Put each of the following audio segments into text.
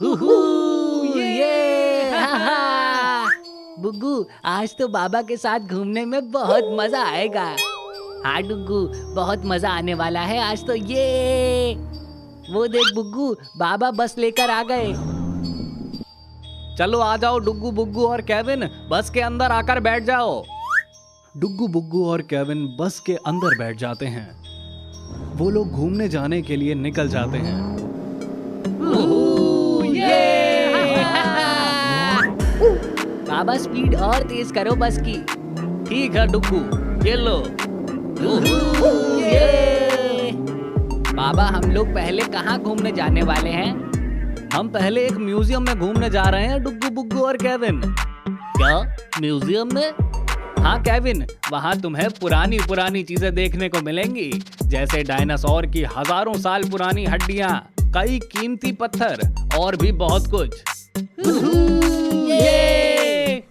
हुहू, ये हा हा। बुग्गू, आज तो बाबा के साथ घूमने में बहुत मजा आएगा। हाँ डुग्गू, बहुत मजा आने वाला है आज तो। ये वो देख बुग्गू, बाबा बस लेकर आ गए। चलो आ जाओ डुग्गू बुग्गू और केविन, बस के अंदर आकर बैठ जाओ। डुग्गू बुग्गू और केविन बस के अंदर बैठ जाते हैं। वो लोग घूमने जाने के लिए निकल जाते हैं। हुहू, ये हा हा। बाबा स्पीड और तेज करो बस की। ठीक है डुग्गू, ये लो। हुहू, ये। बाबा, हम लोग पहले कहाँ घूमने जाने वाले हैं? हम पहले एक म्यूजियम में घूमने जा रहे हैं डुग्गू बुग्गू और केविन। क्या, म्यूजियम में? हाँ केविन, वहाँ तुम्हें पुरानी पुरानी चीजें देखने को मिलेंगी, जैसे डायनासोर की हजारों साल पुरानी हड्डियाँ, कई कीमती पत्थर और भी बहुत कुछ। ये।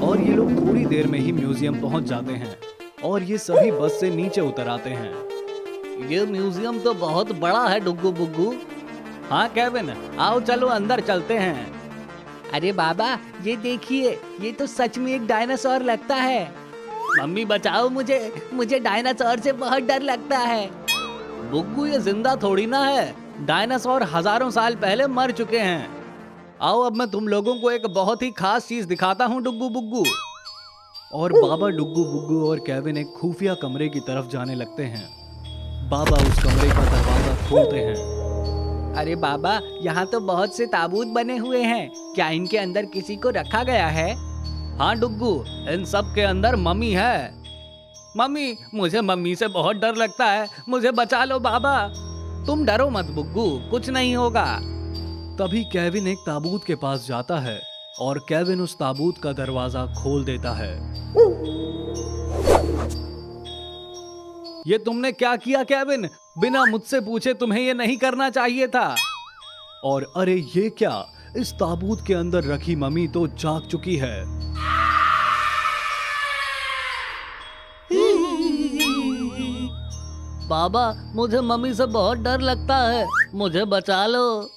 और ये लोग थोड़ी देर में ही म्यूजियम पहुंच जाते हैं और ये सभी बस से नीचे उतर आते हैं। ये म्यूजियम तो बहुत बड़ा है डुग्गू बुग्गू। हाँ केविन, आओ चलो अंदर चलते हैं। अरे बाबा, ये देखिए, ये तो सच में एक डायनासोर लगता है। मम्मी बचाओ मुझे डायनासोर से बहुत डर लगता है। बुग्गू, ये जिंदा थोड़ी ना है, डायनासोर हजारों साल पहले मर चुके हैं। आओ अब मैं तुम लोगों को एक बहुत ही खास चीज दिखाता हूँ डुग्गू बुग्गू। और बाबा डुग्गू बुग्गू और केविन एक खुफिया कमरे की तरफ जाने लगते हैं। बाबा उस कमरे का दरवाजा खोलते हैं। अरे बाबा, यहाँ तो बहुत से ताबूत बने हुए हैं। क्या इनके अंदर किसी को रखा गया है? हाँ डुग्गू, इन सब के अंदर मम्मी है। मम्मी, मुझे मम्मी से बहुत डर लगता है, मुझे बचा लो बाबा। तुम डरो मत बुग्गू, कुछ नहीं होगा। तभी केविन एक ताबूत के पास जाता है और केविन उस ताबूत का दरवाजा खोल देता है। ये तुमने क्या किया केविन? बिना मुझसे पूछे तुम्हें ये नहीं करना चाहिए था। और अरे ये क्या, इस ताबूत के अंदर रखी मम्मी तो जाग चुकी है। बाबा, मुझे मम्मी से बहुत डर लगता है, मुझे बचा लो।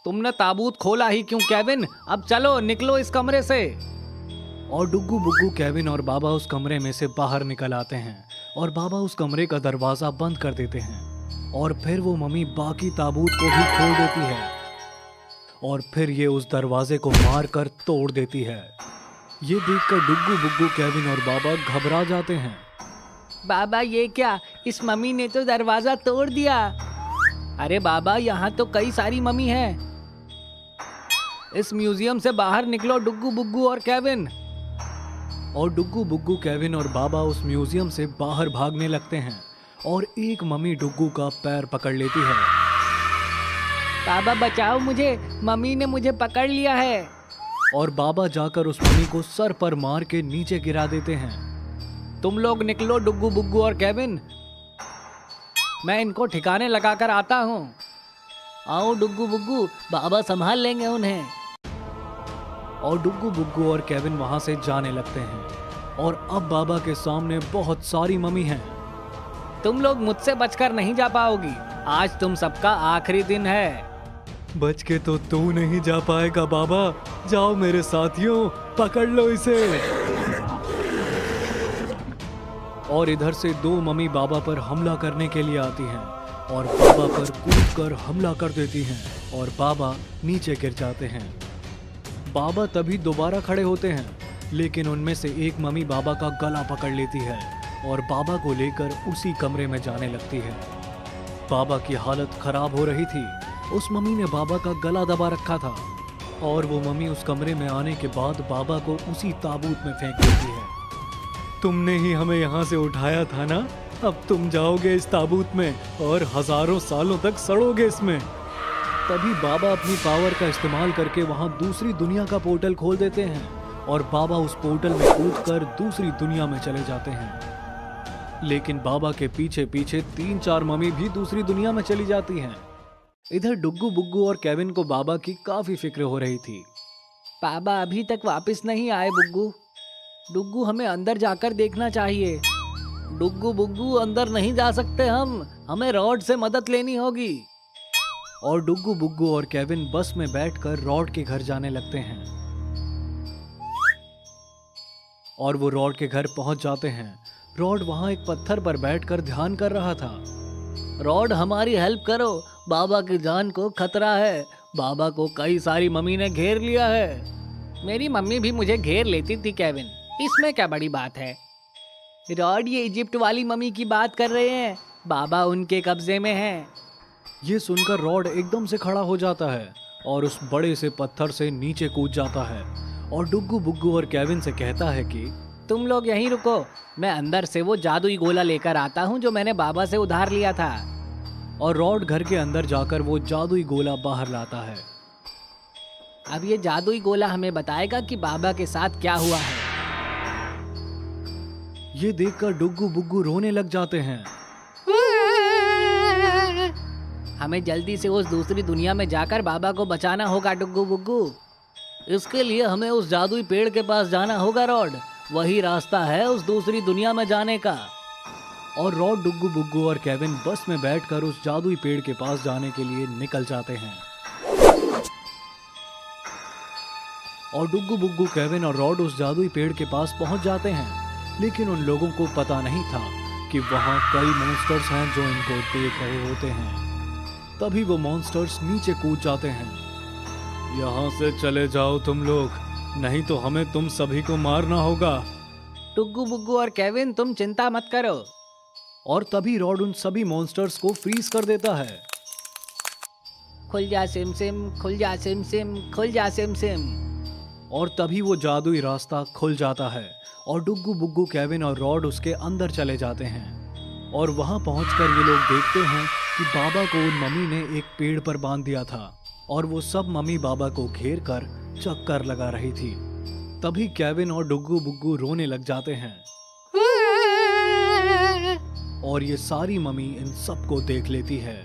तुमने ताबूत खोला ही क्यों केविन? अब चलो निकलो इस कमरे से। और डुग्गू बुग्गू, केविन और बाबा उस कमरे में से बाहर निकल आते हैं और बाबा उस कमरे का दरवाजा बंद कर देते हैं। और फिर वो मम्मी बाकी ताबूत को भी खोल देती है और फिर ये उस दरवाजे को मार कर तोड़ देती है। ये देखकर डुग्गू बुग्गू, केविन और बाबा घबरा जाते हैं। बाबा, ये क्या, इस मम्मी ने तो दरवाजा तोड़ दिया। अरे बाबा, यहाँ तो कई सारी मम्मी हैं। इस म्यूजियम से बाहर निकलो डुग्गू बुग्गू और केविन। और डुग्गू बुग्गू, केविन और बाबा उस म्यूजियम से बाहर भागने लगते हैं और एक मम्मी डुग्गू का पैर पकड़ लेती है। बाबा बचाओ मुझे, मम्मी ने मुझे पकड़ लिया है। और बाबा जाकर उस मम्मी को सर पर मार के नीचे गिरा देते हैं। तुम लोग निकलो डुग्गू बुग्गू और केविन, मैं इनको ठिकाने लगाकर आता हूँ। आओ डुग्गू बुग्गू, बाबा संभाल लेंगे उन्हें। और डुग्गू बुग्गू और केविन वहां से जाने लगते हैं और अब बाबा के सामने बहुत सारी मम्मी हैं। तुम लोग मुझसे बचकर नहीं जा पाओगी, आज तुम सबका आखिरी दिन है। बच के तो तू नहीं जा पाएगा बाबा, जाओ मेरे साथियों, पकड़ लो इसे। और इधर से दो मम्मी बाबा पर हमला करने के लिए आती हैं और बाबा पर कूदकर हमला कर देती हैं और बाबा नीचे गिर जाते हैं। बाबा तभी दोबारा खड़े होते हैं, लेकिन उनमें से एक मम्मी बाबा का गला पकड़ लेती है और बाबा को लेकर उसी कमरे में जाने लगती है। बाबा की हालत खराब हो रही थी, उस मम्मी ने बाबा का गला दबा रखा था और वो मम्मी उस कमरे में आने के बाद बाबा को उसी ताबूत में फेंक देती है। तुमने ही हमें यहाँ से उठाया था ना, अब तुम जाओगे इस ताबूत में और हजारों सालों तक सड़ोगे इसमें। तभी बाबा अपनी पावर का इस्तेमाल करके वहाँ दूसरी दुनिया का पोर्टल खोल देते हैं और बाबा उस पोर्टल में कूदकर दूसरी दुनिया में चले जाते हैं। लेकिन बाबा के पीछे पीछे 3-4 मम्मी भी दूसरी दुनिया में चली जाती हैं। इधर डुग्गू बुग्गू और केविन को बाबा की काफी फिक्र हो रही थी। बाबा अभी तक वापस नहीं आए बुग्गू। डुग्गू, हमें अंदर जाकर देखना चाहिए। डुग्गू बुग्गू अंदर नहीं जा सकते हम, हमें रॉड से मदद लेनी होगी। और डुग्गू बुग्गू और केविन बस में बैठकर रॉड के घर जाने लगते हैं। और वो रॉड के घर पहुंच जाते हैं। रॉड वहां एक पत्थर पर बैठकर ध्यान कर रहा था। रॉड हमारी हेल्प करो, बाबा की जान को खतरा है। बाबा को कई सारी मम्मी ने घेर लिया है। मेरी मम्मी भी मुझे घेर लेती थी केविन, इसमें क्या बड़ी बात है। रॉड ये इजिप्ट वाली मम्मी की बात कर रहे हैं, बाबा उनके कब्जे में है। ये सुनकर रॉड एकदम से खड़ा हो जाता है और उस बड़े से पत्थर से नीचे कूद जाता है और डुग्गू बुग्गू और केविन से कहता है कि तुम लोग यहीं रुको, मैं अंदर से वो जादुई गोला लेकर आता हूँ जो मैंने बाबा से उधार लिया था। और रॉड घर के अंदर जाकर वो जादुई गोला बाहर लाता है। अब ये जादुई गोला हमें बताएगा कि बाबा के साथ क्या हुआ है। ये देखकर डुग्गू बुग्गू रोने लग जाते हैं। हमें जल्दी से उस दूसरी दुनिया में जाकर बाबा को बचाना होगा डुग्गू बुग्गू। इसके लिए हमें उस जादुई पेड़ के पास जाना होगा रॉड, वही रास्ता है उस दूसरी दुनिया में जाने का। और रॉड, डुग्गू बुग्गू और केविन बस में बैठकर उस जादुई पेड़ के पास जाने के लिए निकल जाते हैं। और डुग्गू बुग्गू, केविन और रॉड उस जादुई पेड़ के पास पहुंच जाते हैं, लेकिन उन लोगों को पता नहीं था कि वहां कई मॉन्स्टर्स हैं जो इनको देख रहे होते हैं। तभी वो मॉन्स्टर्स नीचे कूद जाते हैं। यहाँ से चले जाओ तुम लोग, नहीं तो हमें तुम सभी को मारना होगा। डुग्गू बुग्गू और केविन तुम चिंता मत करो। और तभी रॉड उन सभी मॉन्स्टर्स को फ्रीज कर देता है। खुल जा सिम सिम, खुल जा सिम सिम, खुल जा सिम सिम। और तभी वो जादुई रास्ता खुल जाता है और डुग्गू बुग्गू, केविन और रॉड उसके अंदर चले जाते हैं। और वहां पहुंचकर ये लोग देखते हैं कि बाबा को उन मम्मी ने एक पेड़ पर बांध दिया था और वो सब मम्मी बाबा को घेर कर चक्कर लगा रही थी। तभी केविन और डुग्गू बुग्गू रोने लग जाते हैं और ये सारी मम्मी इन सबको देख लेती है।